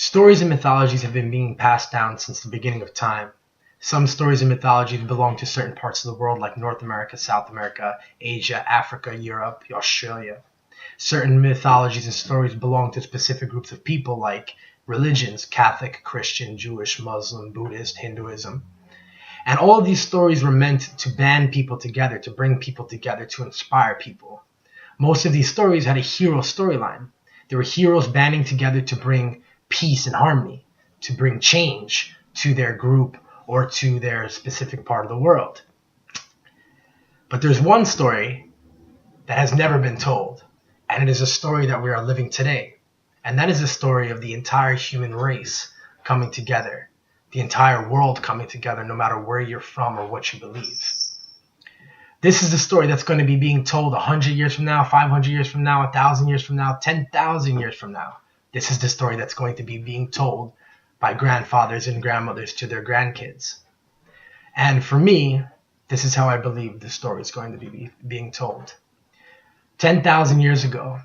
Stories and mythologies have been being passed down since the beginning of time. Some stories and mythologies belong to certain parts of the world like North America, South America, Asia, Africa, Europe, Australia. Certain mythologies and stories belong to specific groups of people like religions, Catholic, Christian, Jewish, Muslim, Buddhist, Hinduism. And all of these stories were meant to band people together, to bring people together, to inspire people. Most of these stories had a hero storyline. There were heroes banding together to bring peace and harmony, to bring change to their group or to their specific part of the world. But there's one story that has never been told, and it is a story that we are living today. And that is the story of the entire human race coming together, the entire world coming together, no matter where you're from or what you believe. This is the story that's going to be being told 100 years from now, 500 years from now, 1,000 years from now, 10,000 years from now. This is the story that's going to be being told by grandfathers and grandmothers to their grandkids. And for me, this is how I believe the story is going to be being told. 10,000 years ago,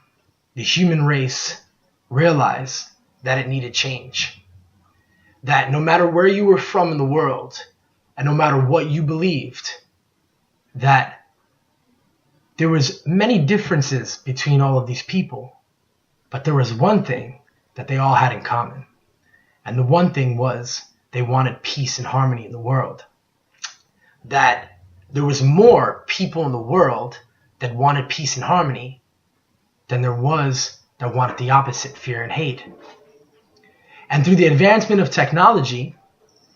the human race realized that it needed change. That no matter where you were from in the world, and no matter what you believed, that there was many differences between all of these people, but there was one thing that they all had in common. And the one thing was they wanted peace and harmony in the world. That there was more people in the world that wanted peace and harmony than there was that wanted the opposite, fear and hate. And through the advancement of technology,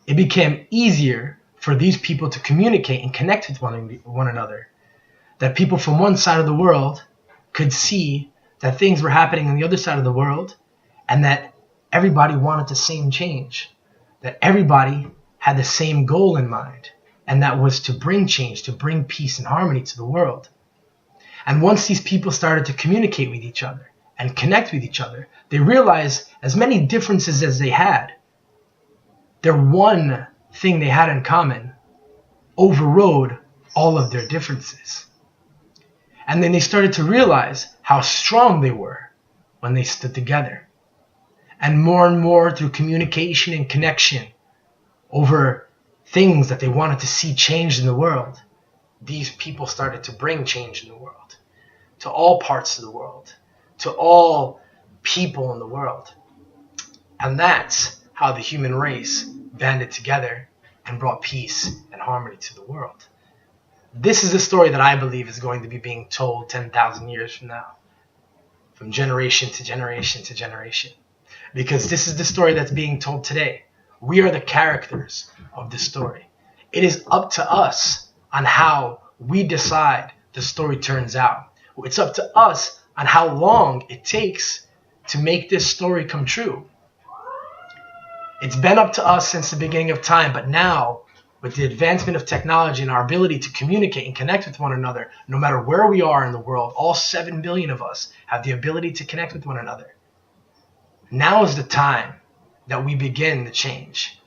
it became easier for these people to communicate and connect with one another. That people from one side of the world could see that things were happening on the other side of the world, and that everybody wanted the same change. That everybody had the same goal in mind, and that was to bring change, to bring peace and harmony to the world. And once these people started to communicate with each other and connect with each other, they realized as many differences as they had, their one thing they had in common overrode all of their differences. And then they started to realize how strong they were when they stood together. And more through communication and connection over things that they wanted to see changed in the world, these people started to bring change in the world, to all parts of the world, to all people in the world. And that's how the human race banded together and brought peace and harmony to the world. This is the story that I believe is going to be being told 10,000 years from now, from generation to generation to generation. Because this is the story that's being told today. We are the characters of the story. It is up to us on how we decide the story turns out. It's up to us on how long it takes to make this story come true. It's been up to us since the beginning of time, but now, with the advancement of technology and our ability to communicate and connect with one another, no matter where we are in the world, all 7 billion of us have the ability to connect with one another. Now is the time that we begin the change.